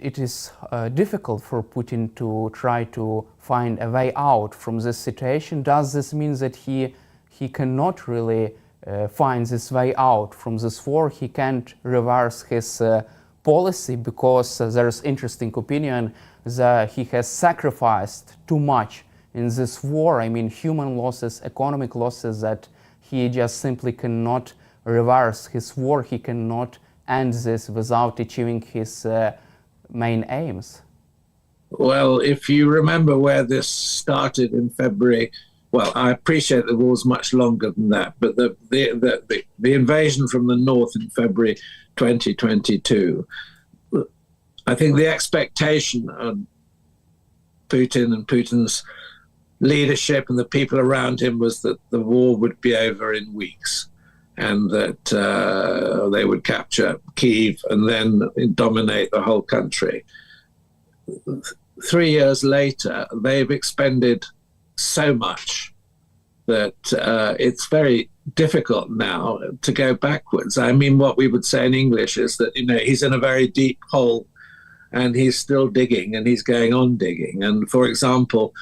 it is difficult for Putin to try to find a way out from this situation. Does this mean that he cannot really find this way out from this war? He can't reverse his policy because there's interesting opinion that he has sacrificed too much in this war. I mean, human losses, economic losses, that he just simply cannot reverse his war. He cannot end this without achieving his main aims. Well, if you remember where this started in February, well, I appreciate the war's much longer than that, but the invasion from the north in February 2022, I think the expectation of Putin and Putin's leadership and the people around him was that the war would be over in weeks, and that they would capture Kyiv and then dominate the whole country. 3 years later, they've expended so much that it's very difficult now to go backwards. I mean, what we would say in English is that, you know, he's in a very deep hole and he's still digging and he's going on digging. And for example,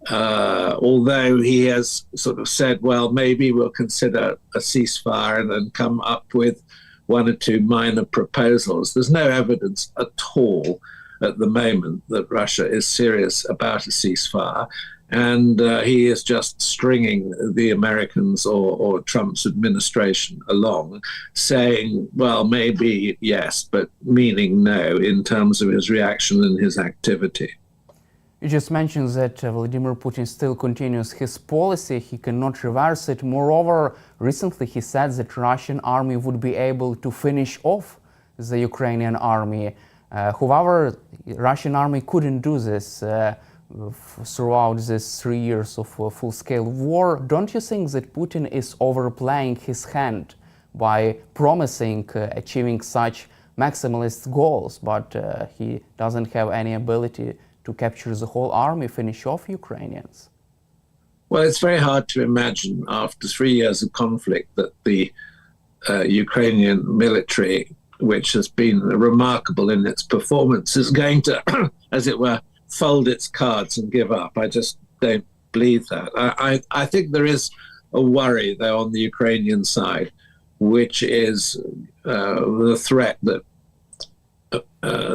although he has sort of said, well, maybe we'll consider a ceasefire and then come up with one or two minor proposals, there's no evidence at all at the moment that Russia is serious about a ceasefire. And he is just stringing the Americans or Trump's administration along, saying, well, maybe yes, but meaning no in terms of his reaction and his activity. You just mentioned that Vladimir Putin still continues his policy. He cannot reverse it. Moreover, recently he said that Russian army would be able to finish off the Ukrainian army. However, Russian army couldn't do this throughout these 3 years of full-scale war. Don't you think that Putin is overplaying his hand by promising achieving such maximalist goals, but he doesn't have any ability to capture the whole army, finish off Ukrainians? Well, it's very hard to imagine after 3 years of conflict that the Ukrainian military, which has been remarkable in its performance, is going to, as it were, fold its cards and give up. I just don't believe that. I think there is a worry, though, on the Ukrainian side, which is the threat that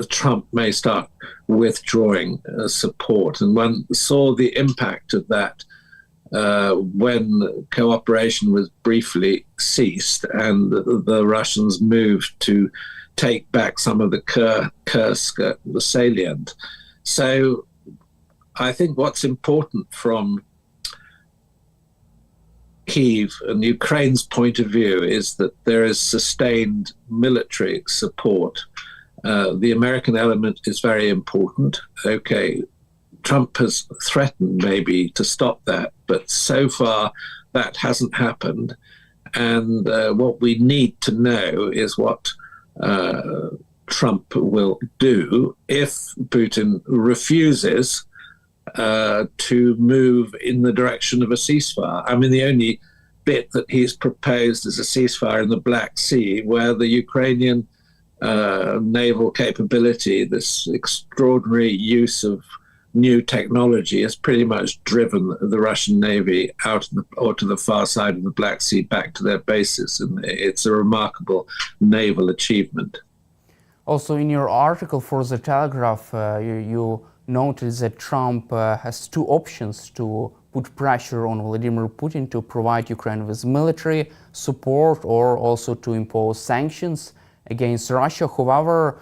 Trump may start withdrawing support. And one saw the impact of that when cooperation was briefly ceased and the Russians moved to take back some of the Kursk, the salient. So I think what's important from Kyiv and Ukraine's point of view is that there is sustained military support. The American element is very important. Okay, Trump has threatened maybe to stop that, but so far that hasn't happened. And what we need to know is what Trump will do if Putin refuses to move in the direction of a ceasefire. I mean, the only bit that he's proposed is a ceasefire in the Black Sea, where the Ukrainian naval capability, this extraordinary use of new technology, has pretty much driven the Russian Navy out or to the far side of the Black Sea back to their bases. And it's a remarkable naval achievement. Also, in your article for The Telegraph, you noted that Trump has two options to put pressure on Vladimir Putin to provide Ukraine with military support or also to impose sanctions against Russia. However,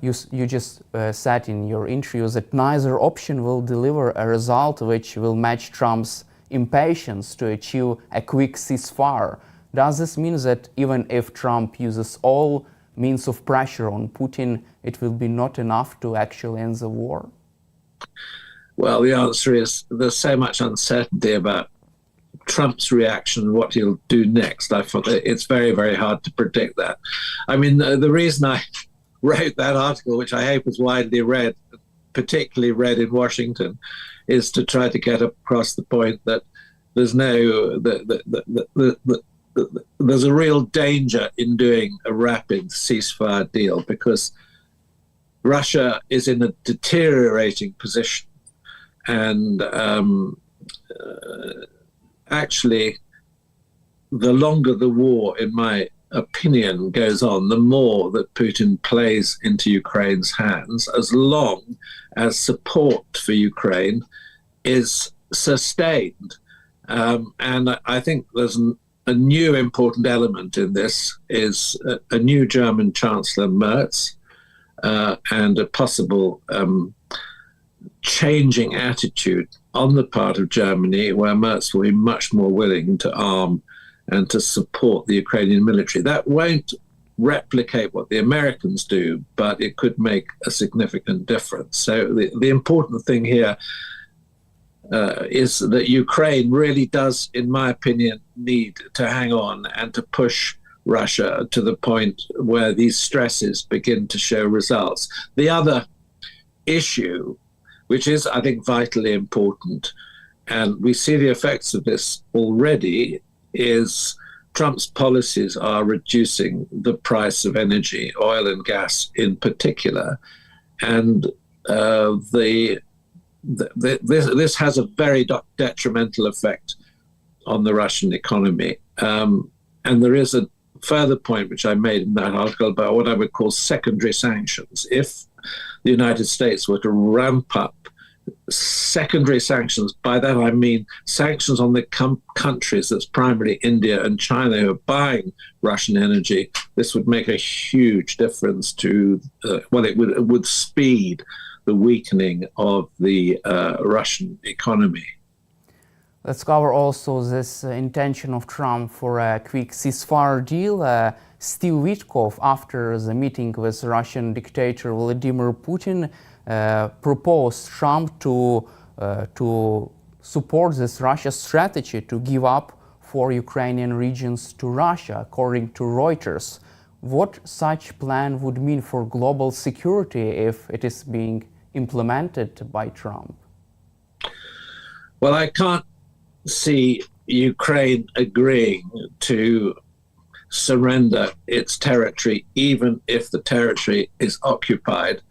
you just said in your interview that neither option will deliver a result which will match Trump's impatience to achieve a quick ceasefire. Does this mean that even if Trump uses all means of pressure on Putin, it will be not enough to actually end the war? Well, the answer is there's so much uncertainty about Trump's reaction, what he'll do next. I thought it's very, very hard to predict that. I mean, the reason I wrote that article, which I hope is widely read, particularly read in Washington, is to try to get across the point that there's there's a real danger in doing a rapid ceasefire deal, because Russia is in a deteriorating position, and actually, the longer the war, in my opinion, goes on, the more that Putin plays into Ukraine's hands, as long as support for Ukraine is sustained. And I think there's a new important element in this is a new German Chancellor, Merz, and a possible changing attitude on the part of Germany, where Merz will be much more willing to arm and to support the Ukrainian military. That won't replicate what the Americans do, but it could make a significant difference. So the important thing here is that Ukraine really does, in my opinion, need to hang on and to push Russia to the point where these stresses begin to show results. The other issue, which is, I think, vitally important, and we see the effects of this already, is Trump's policies are reducing the price of energy, oil and gas in particular, and this has a very detrimental effect on the Russian economy. And there is a further point which I made in that article about what I would call secondary sanctions. If the United States were to ramp up secondary sanctions, by that I mean sanctions on the countries, that's primarily India and China, who are buying Russian energy, this would make a huge difference to, it would speed the weakening of the Russian economy. Let's cover also this intention of Trump for a quick ceasefire deal. Steve Witkoff, after the meeting with Russian dictator Volodymyr Putin, proposed Trump to support this Russia strategy to give up 4 Ukrainian regions to Russia, according to Reuters. What such plan would mean for global security if it is being implemented by Trump? Well, I can't see Ukraine agreeing to surrender its territory, even if the territory is occupied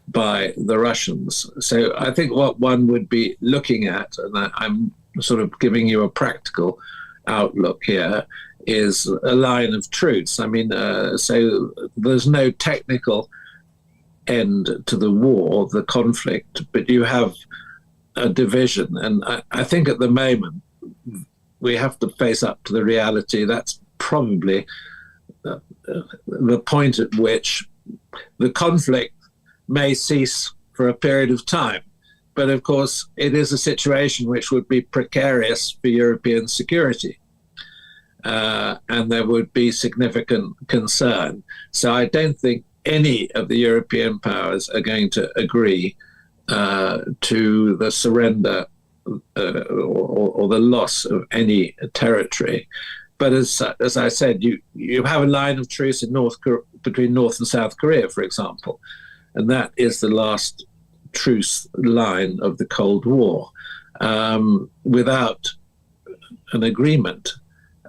by the Russians. So I think what one would be looking at, and I'm sort of giving you a practical outlook here, is a line of truce. I mean, so there's no technical end to the war, the conflict, but you have a division. And I think at the moment we have to face up to the reality that's probably the point at which the conflict may cease for a period of time. But of course, it is a situation which would be precarious for European security. And there would be significant concern. So I don't think any of the European powers are going to agree to the surrender or the loss of any territory. But as I said, you have a line of truce in between North and South Korea, for example, and that is the last truce line of the Cold War. Without an agreement,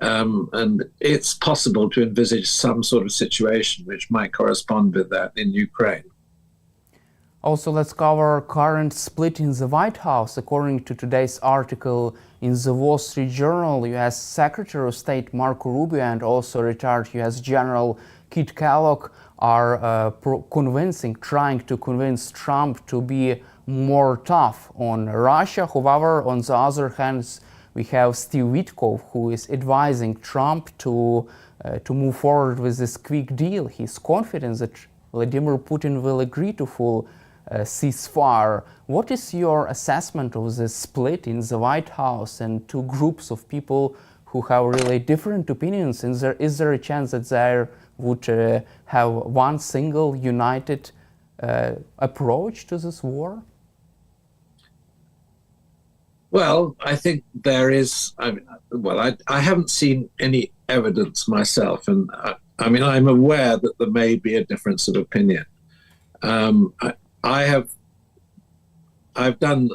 and it's possible to envisage some sort of situation which might correspond with that in Ukraine. Also, let's cover current split in the White House. According to today's article in the Wall Street Journal, U.S. Secretary of State Marco Rubio and also retired U.S. General Kit Kellogg are trying to convince Trump to be more tough on Russia. However, on the other hand, we have Steve Witkoff, who is advising Trump to move forward with this quick deal. He's confident that Vladimir Putin will agree to full ceasefire. What is your assessment of the split in the White House and two groups of people who have really different opinions? Is there a chance that they would have one single united approach to this war? Well, I think there is. I haven't seen any evidence myself, and I'm aware that there may be a difference of opinion. I've done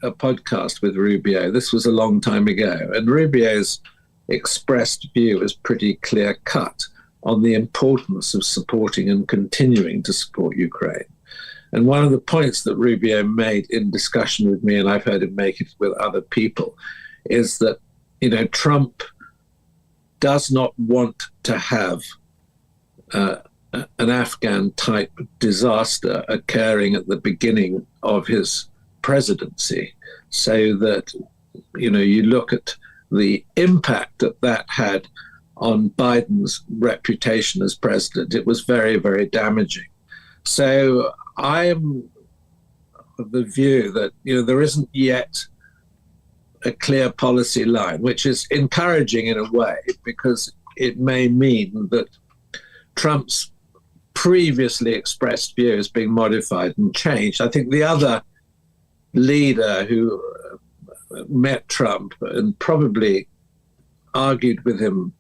a podcast with Rubio. This was a long time ago, and Rubio's expressed view is pretty clear cut. on the importance of supporting and continuing to support Ukraine. And one of the points that Rubio made in discussion with me, and I've heard him make it with other people, is that, Trump does not want to have an Afghan-type disaster occurring at the beginning of his presidency, so that, you look at the impact that had on Biden's reputation as president. It was very, very damaging. So I am of the view that, there isn't yet a clear policy line, which is encouraging in a way, because it may mean that Trump's previously expressed view is being modified and changed. I think the other leader who met Trump and probably argued with him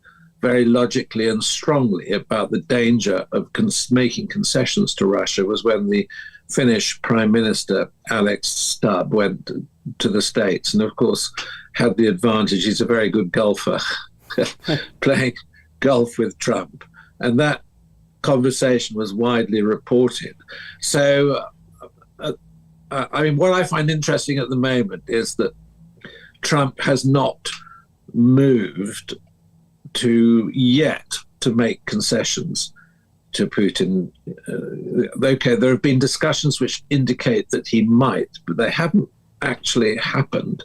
very logically and strongly about the danger of making concessions to Russia was when the Finnish Prime Minister Alex Stubb went to the States, and of course had the advantage, he's a very good golfer, playing golf with Trump. And that conversation was widely reported. So, what I find interesting at the moment is that Trump has not moved to make concessions to Putin. Okay, there have been discussions which indicate that he might, but they haven't actually happened.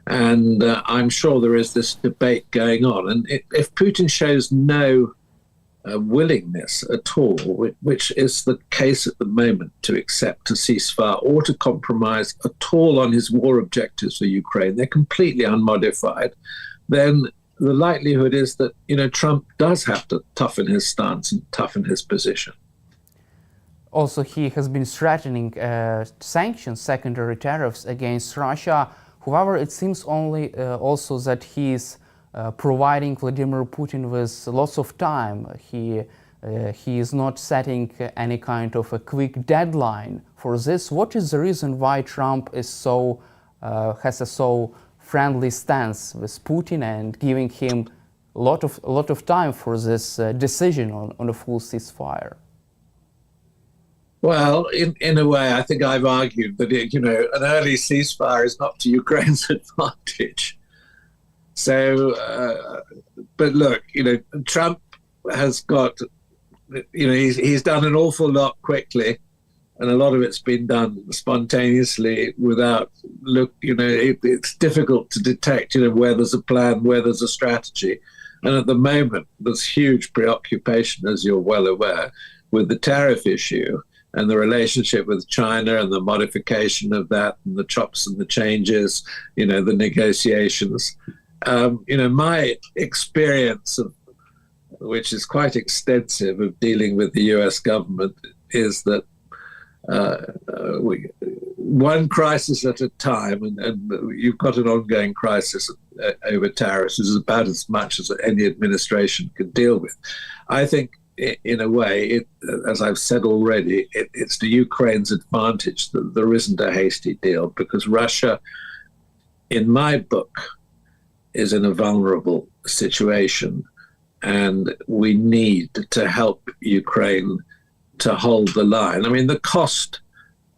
And I'm sure there is this debate going on. And if Putin shows no willingness at all, which is the case at the moment, to accept a ceasefire or to compromise at all on his war objectives for Ukraine, they're completely unmodified, then the likelihood is that, Trump does have to toughen his stance and toughen his position. Also, he has been threatening sanctions, secondary tariffs against Russia. However, it seems only also that he is providing Vladimir Putin with lots of time. He is not setting any kind of a quick deadline for this. What is the reason why Trump is has a so friendly stance with Putin and giving him a lot of time for this decision on a full ceasefire? Well, in a way, I think I've argued that, an early ceasefire is not to Ukraine's advantage. So, but look, Trump has got, he's done an awful lot quickly, and a lot of it's been done spontaneously without it's difficult to detect, where there's a plan, where there's a strategy. And at the moment, there's huge preoccupation, as you're well aware, with the tariff issue and the relationship with China and the modification of that and the chops and the changes, the negotiations. My experience, which is quite extensive, of dealing with the US government is that one crisis at a time, and you've got an ongoing crisis over tariffs, is about as much as any administration can deal with. I think, in a way, as I've said already, it's to Ukraine's advantage that there isn't a hasty deal, because Russia, in my book, is in a vulnerable situation, and we need to help Ukraine to hold the line. The cost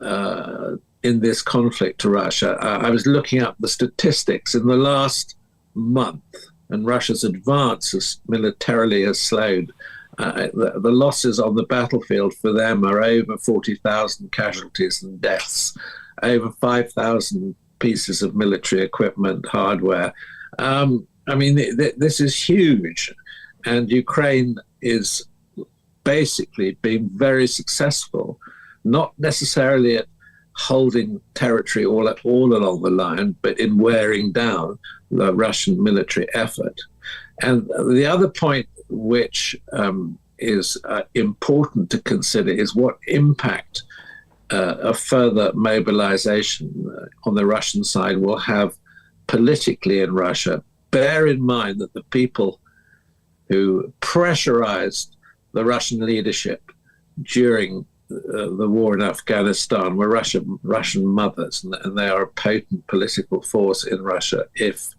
in this conflict to Russia, I was looking up the statistics in the last month, and Russia's advance militarily has slowed. The losses on the battlefield for them are over 40,000 casualties and deaths, over 5,000 pieces of military equipment, hardware. This is huge, and Ukraine is basically being very successful, not necessarily at holding territory all along the line, but in wearing down the Russian military effort. And the other point which is important to consider is what impact a further mobilization on the Russian side will have politically in Russia. Bear in mind that the people who pressurized the Russian leadership during the war in Afghanistan were Russian mothers, and they are a potent political force in Russia if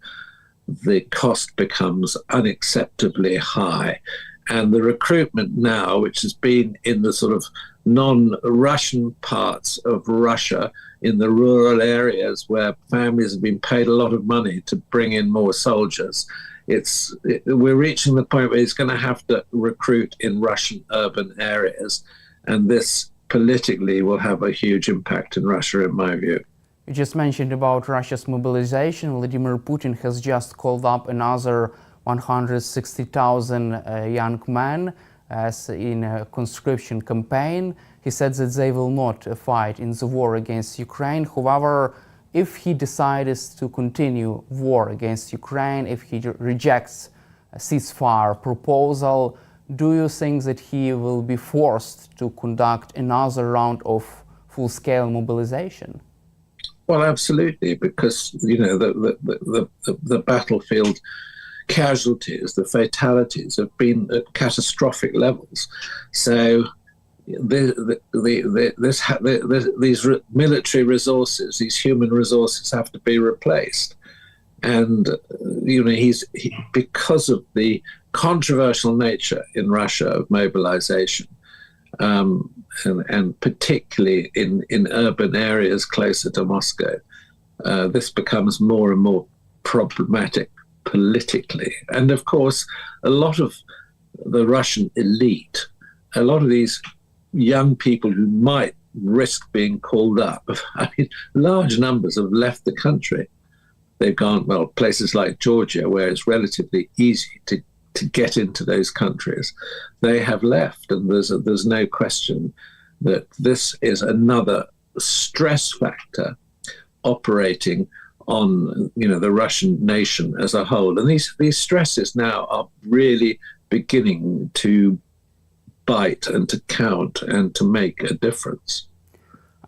the cost becomes unacceptably high. And the recruitment now, which has been in the sort of non-Russian parts of Russia, in the rural areas where families have been paid a lot of money to bring in more soldiers, we're reaching the point where he's going to have to recruit in Russian urban areas. And this politically will have a huge impact in Russia, in my view. You just mentioned about Russia's mobilization. Vladimir Putin has just called up another 160,000 young men as in a conscription campaign. He said that they will not fight in the war against Ukraine. However, if he decides to continue war against Ukraine, if he rejects a ceasefire proposal, do you think that he will be forced to conduct another round of full-scale mobilization? Well, absolutely, because the battlefield casualties, the fatalities have been at catastrophic levels. So these military resources, these human resources, have to be replaced. And because of the controversial nature in Russia of mobilization, and particularly in urban areas closer to Moscow, this becomes more and more problematic politically. And of course, a lot of the Russian elite, a lot of these young people who might risk being called up, I mean, large numbers have left the country. They've gone, well, places like Georgia, where it's relatively easy to get into those countries, they have left. And there's no question that this is another stress factor operating on the Russian nation as a whole. And these stresses now are really beginning to bite and to count and to make a difference.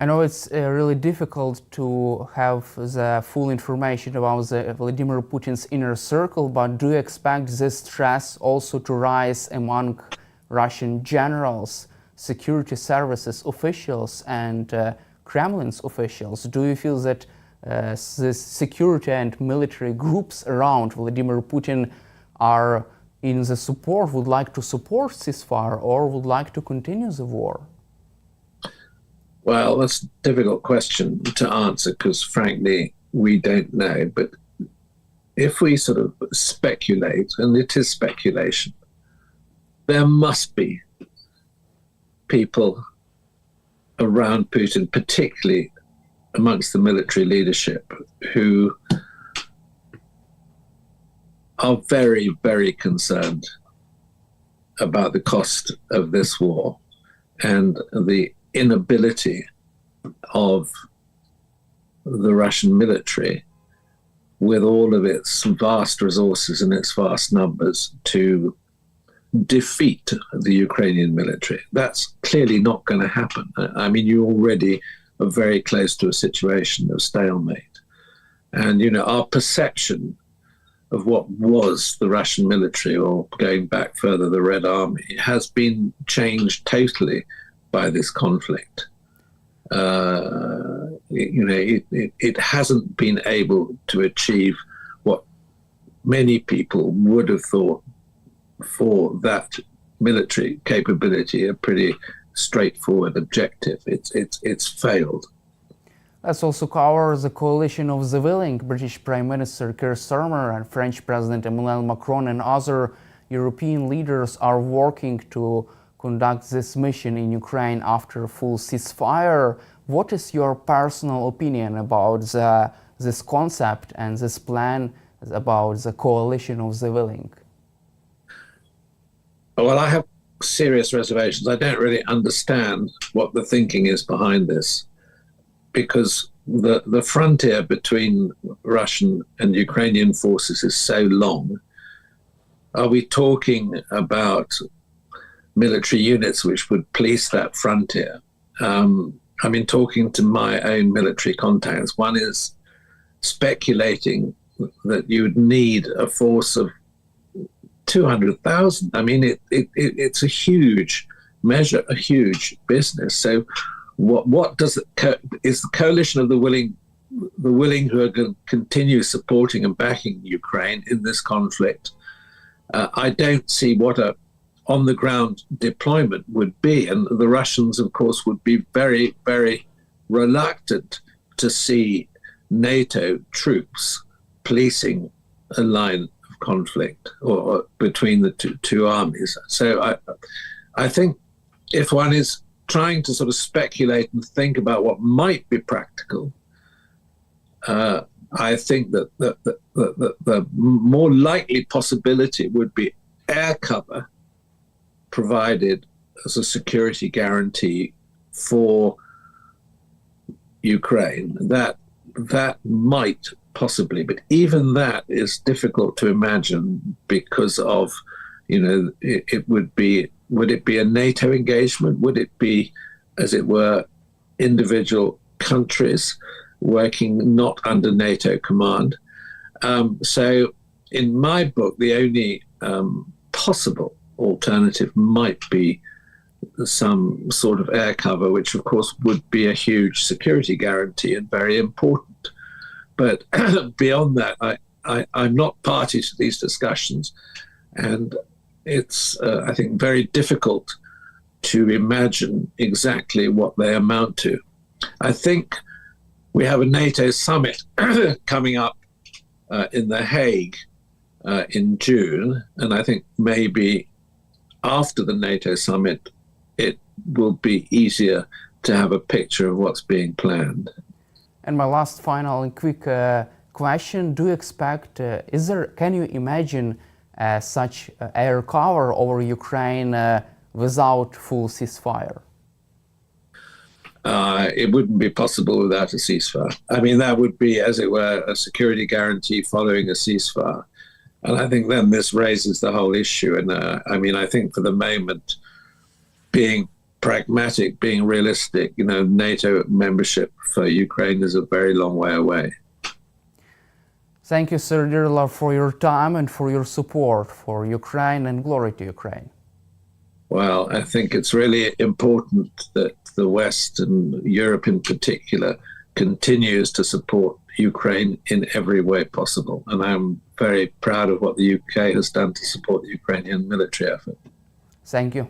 I know it's really difficult to have the full information about Vladimir Putin's inner circle, but do you expect this stress also to rise among Russian generals, security services officials, and Kremlin's officials? Do you feel that the security and military groups around Vladimir Putin are in the support, would like to support ceasefire, or would like to continue the war? Well, that's a difficult question to answer because, frankly, we don't know. But if we sort of speculate, and it is speculation, there must be people around Putin, particularly amongst the military leadership, who are very, very concerned about the cost of this war and the inability of the Russian military, with all of its vast resources and its vast numbers, to defeat the Ukrainian military. That's clearly not going to happen. I mean, you already are very close to a situation of stalemate. And, our perception of what was the Russian military, or going back further, the Red Army, has been changed totally by this conflict. It hasn't been able to achieve what many people would have thought for that military capability, a pretty straightforward objective. It's failed. Let's also cover the coalition of the willing. British Prime Minister Keir Starmer and French President Emmanuel Macron and other European leaders are working to conduct this mission in Ukraine after a full ceasefire. What is your personal opinion about this concept and this plan about the coalition of the willing? Well, I have serious reservations. I don't really understand what the thinking is behind this, because the frontier between Russian and Ukrainian forces is so long. Are we talking about military units which would police that frontier? I mean, talking to my own military contacts, one is speculating that you would need a force of 200,000. I mean, it's a huge measure, a huge business. So what does is the coalition of the willing who are going to continue supporting and backing Ukraine in this conflict? I don't see what a on-the-ground deployment would be. And the Russians, of course, would be very, very reluctant to see NATO troops policing a line of conflict or between the two armies. So I think if one is trying to sort of speculate and think about what might be practical, I think that the more likely possibility would be air cover provided as a security guarantee for Ukraine. That might possibly, but even that is difficult to imagine because of, would it be a NATO engagement? Would it be, as it were, individual countries working not under NATO command? So in my book, the only possible alternative might be some sort of air cover, which of course would be a huge security guarantee and very important. But beyond that, I'm not party to these discussions, and it's, I think, very difficult to imagine exactly what they amount to. I think we have a NATO summit coming up in The Hague in June, and I think maybe after the NATO summit, it will be easier to have a picture of what's being planned. And my last final and quick question, do you expect, can you imagine such air cover over Ukraine without full ceasefire? It wouldn't be possible without a ceasefire. I mean, that would be, as it were, a security guarantee following a ceasefire. And I think then this raises the whole issue. And I think for the moment, being pragmatic, being realistic, NATO membership for Ukraine is a very long way away. Thank you, Sir Dearlove, for your time and for your support for Ukraine, and glory to Ukraine. Well, I think it's really important that the West and Europe in particular continues to support Ukraine in every way possible. And I'm very proud of what the UK has done to support the Ukrainian military effort. Thank you.